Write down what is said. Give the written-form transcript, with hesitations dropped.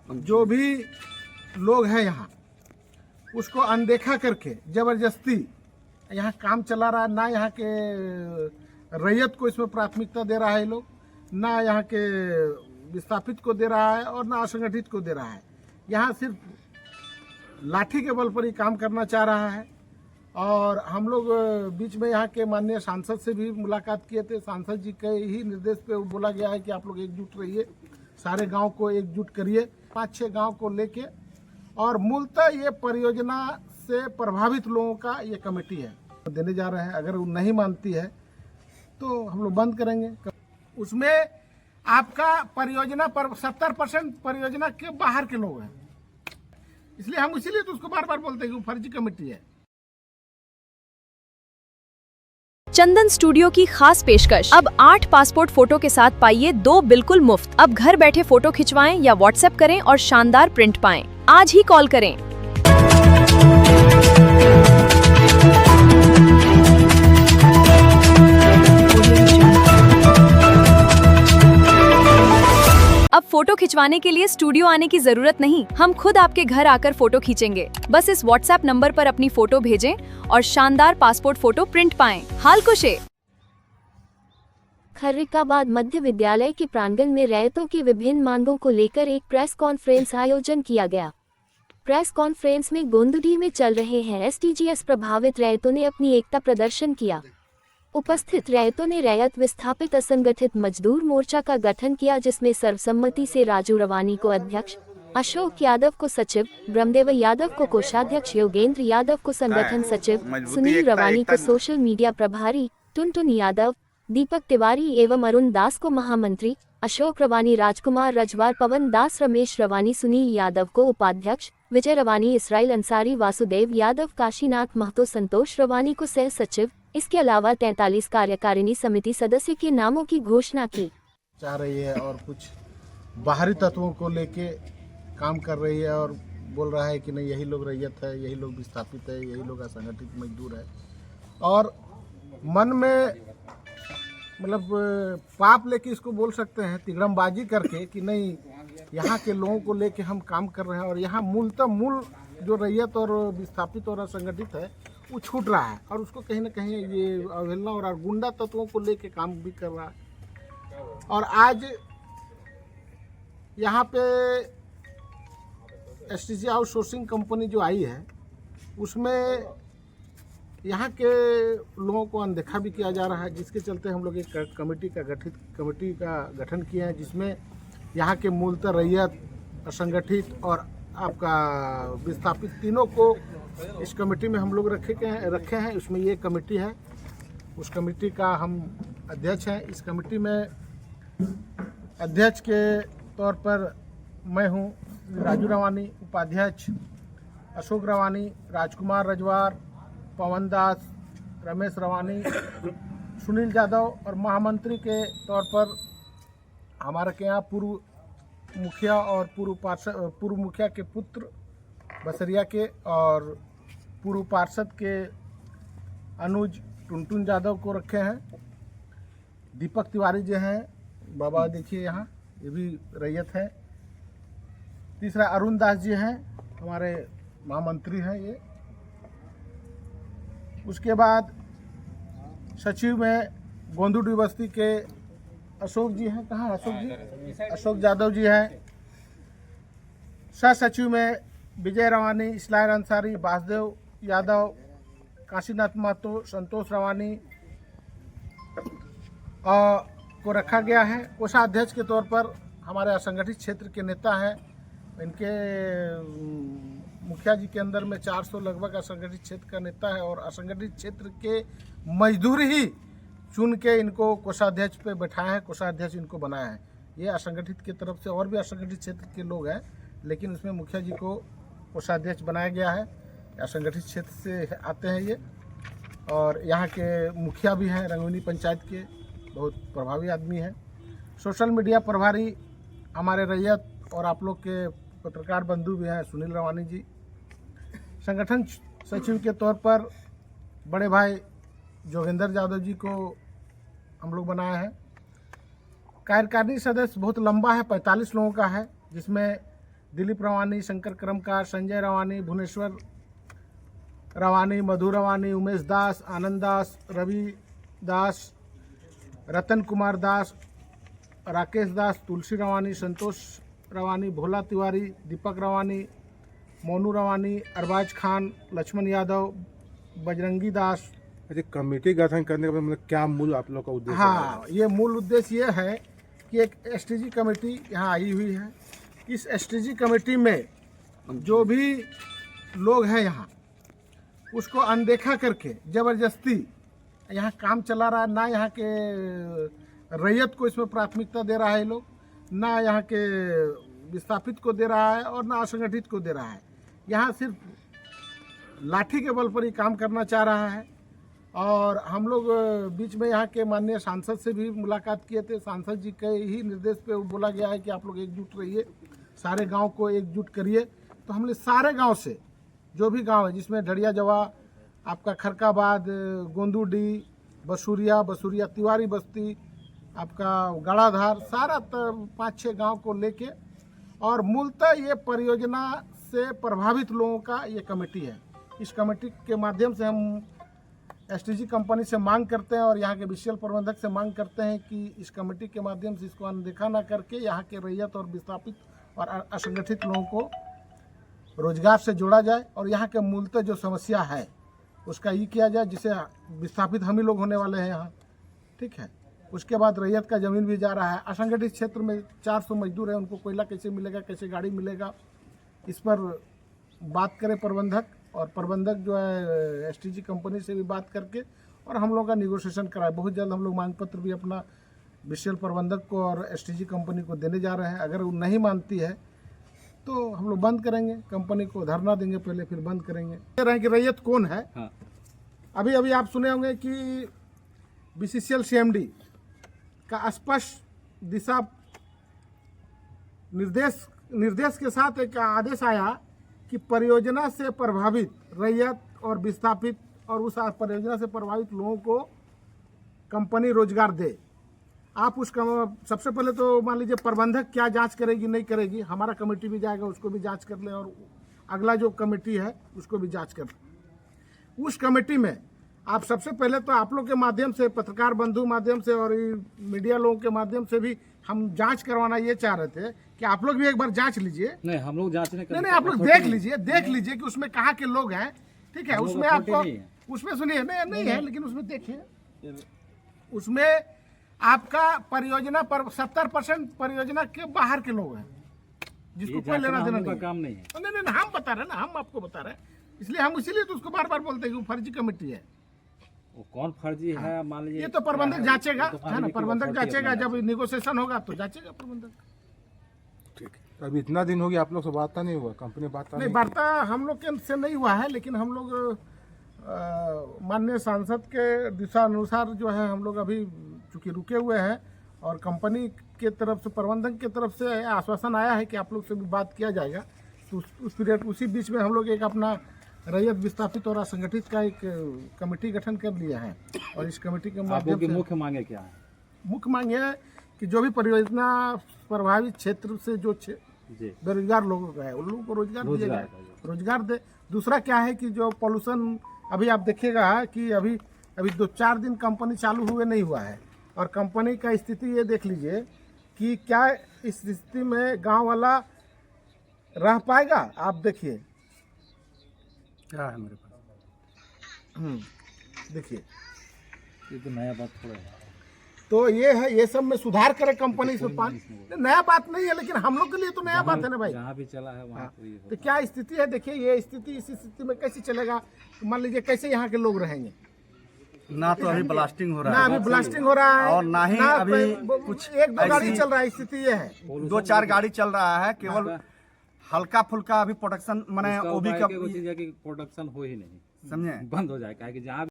जो भी लोग हैं यहाँ उसको अनदेखा करके ज़बरदस्ती यहाँ काम चला रहा है। ना यहाँ के रैयत को इसमें प्राथमिकता दे रहा है लोग, ना यहाँ के विस्थापित को दे रहा है और ना असंगठित को दे रहा है। यहाँ सिर्फ लाठी के बल पर ही काम करना चाह रहा है। और हम लोग बीच में यहाँ के माननीय सांसद से भी मुलाकात किए थे। सांसद जी के ही निर्देश पे बोला गया है कि आप लोग एकजुट रहिए, सारे गांव को एकजुट करिए, 5-6 गांव को लेके। और मूलतः ये परियोजना से प्रभावित लोगों का ये कमेटी है, देने जा रहे हैं। अगर वो नहीं मानती है तो हम लोग बंद करेंगे। उसमें आपका परियोजना पर 70% परियोजना के बाहर के लोग हैं, इसलिए हम इसीलिए तो उसको बार बार बोलते हैं कि वो फर्जी कमेटी है। चंदन स्टूडियो की खास पेशकश, अब 8 पासपोर्ट फोटो के साथ पाइए 2 बिल्कुल मुफ्त। अब घर बैठे फोटो खिंचवाएं या व्हाट्सएप करें और शानदार प्रिंट पाएं। आज ही कॉल करें। अब फोटो खिंचवाने के लिए स्टूडियो आने की जरूरत नहीं, हम खुद आपके घर आकर फोटो खींचेंगे। बस इस व्हाट्सएप नंबर पर अपनी फोटो भेजें और शानदार पासपोर्ट फोटो प्रिंट पाएं। हाल कुशे। खर्रिकाबाद मध्य विद्यालय के प्रांगण में रैयतों की विभिन्न मांगों को लेकर एक प्रेस कॉन्फ्रेंस आयोजन किया गया। प्रेस कॉन्फ्रेंस में गोंदडी में चल रहे हैं एसटीजीएस प्रभावित रैयतों ने अपनी एकता प्रदर्शन किया। उपस्थित रैयतों ने रैयत विस्थापित असंगठित मजदूर मोर्चा का गठन किया, जिसमें सर्वसम्मति से राजू रवानी को अध्यक्ष, अशोक यादव को सचिव, ब्रह्मदेव यादव को कोषाध्यक्ष, योगेंद्र यादव को संगठन सचिव, सुनील रवानी को सोशल मीडिया प्रभारी, टुनटुन यादव, दीपक तिवारी एवं अरुण दास को महामंत्री, अशोक रवानी, राजकुमार रजवार, पवन दास, रमेश रवानी, सुनील यादव को उपाध्यक्ष, विजय रवानी, इसराइल अंसारी, वासुदेव यादव, काशीनाथ महतो, संतोष रवानी को सह सचिव। इसके अलावा 43 कार्यकारिणी समिति सदस्य के नामों की घोषणा की चाह रही है और कुछ बाहरी तत्वों को लेके काम कर रही है और बोल रहा है कि नहीं यही लोग रैयत है, यही लोग विस्थापित है, यही लोग असंगठित मजदूर है। और मन में मतलब पाप लेके इसको बोल सकते हैं, तिगड़मबाजी करके कि नहीं यहाँ के लोगों को लेके हम काम कर रहे हैं। और यहाँ मूल जो रैयत और विस्थापित और असंगठित है वो छूट रहा है और उसको कहीं ना कहीं ये अवहेलना और गुंडा तत्वों को लेके काम भी कर रहा है। और आज यहाँ पे एसटीजी आउटसोर्सिंग कंपनी जो आई है उसमें यहाँ के लोगों को अनदेखा भी किया जा रहा है, जिसके चलते हम लोग एक कमेटी का गठन किए हैं, जिसमें यहाँ के मूलतः रैयत, असंगठित और आपका विस्थापित तीनों को इस कमेटी में हम लोग रखे हैं। उसमें ये कमेटी है, उस कमेटी का हम अध्यक्ष हैं। इस कमेटी में अध्यक्ष के तौर पर मैं हूँ, राजू रवानी, उपाध्यक्ष अशोक रवानी, राजकुमार रजवार, पवन दास, रमेश रवानी, सुनील यादव। और महामंत्री के तौर पर हमारे के यहाँ पूर्व मुखिया और पूर्व मुखिया के पुत्र बसरिया के और पूर्व पार्षद के अनुज टुनटुन यादव को रखे हैं। दीपक तिवारी जो हैं, बाबा देखिए यहाँ, ये भी रैयत है। तीसरा अरुण दास जी हैं, हमारे महामंत्री हैं ये। उसके बाद सचिव में गोंदडी बस्ती के अशोक जी हैं, कहाँ अशोक जी? अशोक यादव जी हैं। सह सचिव में विजय रवानी, इसराइल अंसारी, वासुदेव यादव, काशीनाथ महतो, संतोष रवानी को रखा गया है। कोषाध्यक्ष के तौर पर हमारे असंगठित क्षेत्र के नेता हैं, इनके मुखिया जी के अंदर में 400 लगभग असंगठित क्षेत्र का नेता है और असंगठित क्षेत्र के मजदूर ही चुन के इनको कोषाध्यक्ष पे बैठाए हैं, कोषाध्यक्ष इनको बनाया है। ये असंगठित की तरफ से और भी असंगठित क्षेत्र के लोग हैं, लेकिन उसमें मुखिया जी को कोषाध्यक्ष बनाया गया है। असंगठित क्षेत्र से आते हैं ये और यहाँ के मुखिया भी हैं, रंगोली पंचायत के बहुत प्रभावी आदमी हैं। सोशल मीडिया प्रभारी हमारे रैयत और आप लोग के पत्रकार बंधु भी हैं, सुनील रवानी जी। संगठन सचिव के तौर पर बड़े भाई जोगेंद्र यादव जी को हम लोग बनाया है। कार्यकारिणी सदस्य बहुत लंबा है, 45 लोगों का है, जिसमें दिलीप रवानी, शंकर कर्मकार, संजय रवानी, भुवनेश्वर रवानी, मधु रवानी, उमेश दास, आनंद दास, रवि दास, रतन कुमार दास, राकेश दास, तुलसी रवानी, संतोष रवानी, भोला तिवारी, दीपक रवानी, मोनू रवानी, अरबाज खान, लक्ष्मण यादव, बजरंगी दास। अच्छा, कमेटी गठन करने का मतलब क्या मूल आप लोग का उद्देश्य हाँ, ये मूल उद्देश्य ये है कि एक एसटीजी कमेटी यहाँ आई हुई है। इस एसटीजी कमेटी में जो भी लोग हैं यहाँ, उसको अनदेखा करके ज़बरदस्ती यहाँ काम चला रहा है। ना यहाँ के रैयत को इसमें प्राथमिकता दे रहा है लोग, ना यहाँ के विस्थापित को दे रहा है और ना असंगठित को दे रहा है। यहाँ सिर्फ लाठी के बल पर ही काम करना चाह रहा है। और हम लोग बीच में यहाँ के माननीय सांसद से भी मुलाकात किए थे। सांसद जी के ही निर्देश पे बोला गया है कि आप लोग एकजुट रहिए, सारे गांव को एकजुट करिए। तो हमने सारे गांव से, जो भी गांव है जिसमें ढड़िया जवा, आपका खरकाबाद, गोंदूडी, बसूरिया तिवारी बस्ती, आपका गड़ाधार, सारा 5-6 गांव को लेके, और मूलतः ये परियोजना से प्रभावित लोगों का ये कमेटी है। इस कमेटी के माध्यम से हम एसटीजी कंपनी से मांग करते हैं और यहाँ के विशेष प्रबंधक से मांग करते हैं कि इस कमेटी के माध्यम से इसको अनदेखा ना करके यहाँ के रैयत और विस्थापित और असंगठित लोगों को रोजगार से जोड़ा जाए और यहाँ के मूलतः जो समस्या है उसका ये किया जाए, जिसे विस्थापित हम ही लोग होने वाले हैं यहाँ, ठीक है। उसके बाद रैयत का ज़मीन भी जा रहा है। असंगठित क्षेत्र में 400 मजदूर हैं, उनको कोयला कैसे मिलेगा, कैसे गाड़ी मिलेगा, इस पर बात करें प्रबंधक, और प्रबंधक जो है एसटीजी कंपनी से भी बात करके और हम लोग का निगोशिएशन कराए। बहुत जल्द हम लोग मांग पत्र भी अपना विशेष प्रबंधक को और एसटीजी कंपनी को देने जा रहे हैं। अगर वो नहीं मानती है तो हम लोग बंद करेंगे, कंपनी को धरना देंगे पहले, फिर बंद करेंगे। कह रहे हैं कि रैयत कौन है। हाँ। अभी आप सुने होंगे कि बीसीसीएल सीएमडी का स्पष्ट दिशा निर्देश के साथ एक आदेश आया कि परियोजना से प्रभावित रैयत और विस्थापित और उस परियोजना से प्रभावित लोगों को कंपनी रोजगार दे। आप उसका सबसे पहले तो मान लीजिए प्रबंधक क्या जांच करेगी नहीं करेगी, हमारा कमेटी भी जाएगा, उसको भी जांच कर ले, और अगला जो कमेटी है उसको भी जांच कर ले। उस कमेटी में आप सबसे पहले तो आप लोग के माध्यम से, पत्रकार बंधु माध्यम से और मीडिया लोगों के माध्यम से भी हम जांच करवाना ये चाह रहे थे कि आप लोग भी एक बार जांच लीजिए। नहीं, हम लोग जांच नहीं, आप लोग देख लीजिए कि उसमें कहाँ के लोग हैं, ठीक है। उसमें आपको, उसमें सुनिए, नहीं है, लेकिन उसमें देखिए, उसमें आपका परियोजना पर 70% परियोजना के बाहर के लोग हैं, जिसको कोई लेना देना नहीं काम नहीं है। नहीं, हम बता रहे हैं ना, हम आपको बता रहे हैं, इसलिए हम इसीलिए तो उसको बार बार बोलते हैं कि वो फर्जी कमेटी है। वो कौन फर्जी है मान लीजिए, ये तो प्रबंधक जांचेगा, है ना, प्रबंधक जांचेगा, जब निगोशिएशन होगा तो जांचेगा प्रबंधक। ठीक है। अभी इतना दिन हो गया आप लोग से वार्ता नहीं हुआ, कंपनी वार्ता नहीं, वार्ता हम लोग के से नहीं हुआ है, लेकिन हम लोग माननीय सांसद के दिशा अनुसार जो है हम लोग अभी चूँकि रुके हुए हैं, और कंपनी के तरफ से, प्रबंधक के तरफ से आश्वासन आया है कि आप लोग से भी बात किया जाएगा। तो उसी बीच में हम लोग एक अपना रैयत विस्थापित और असंगठित का एक कमेटी गठन कर लिया है, और इस कमेटी के माध्यम से मुख्य मांगे क्या है? मुख्य मांग है कि जो भी परियोजना प्रभावित क्षेत्र से जो बेरोजगार लोग हैं उन लोगों को रोजगार दिया जाए, रोजगार दे। दूसरा क्या है कि जो पॉल्यूशन, अभी आप देखिएगा कि अभी 2-4 दिन कंपनी चालू हुए नहीं हुआ है, और कंपनी का स्थिति ये देख लीजिए कि क्या इस स्थिति में गांव वाला रह पाएगा। आप देखिए क्या है मेरे पास, देखिए, ये तो नया बात थोड़ा है। तो ये है, ये सब में सुधार करे कंपनी से। नया बात नहीं है, लेकिन हम लोग के लिए तो नया बात है ना भाई। जहाँ भी चला है वहाँ तो क्या स्थिति है, देखिए ये स्थिति, इस स्थिति में कैसे चलेगा, मान लीजिए कैसे यहाँ के लोग रहेंगे। ना तो अभी ब्लास्टिंग हो रहा ना है, अभी ब्लास्टिंग हो रहा है, और ना ही अभी कुछ 1-2 गाड़ी चल रहा है। स्थिति ये है, 2-4 गाड़ी चल रहा है, केवल हल्का फुल्का अभी प्रोडक्शन, मैंने ओबी का प्रोडक्शन हो ही नहीं, समझे। बंद हो जाए, क्या कि जहाँ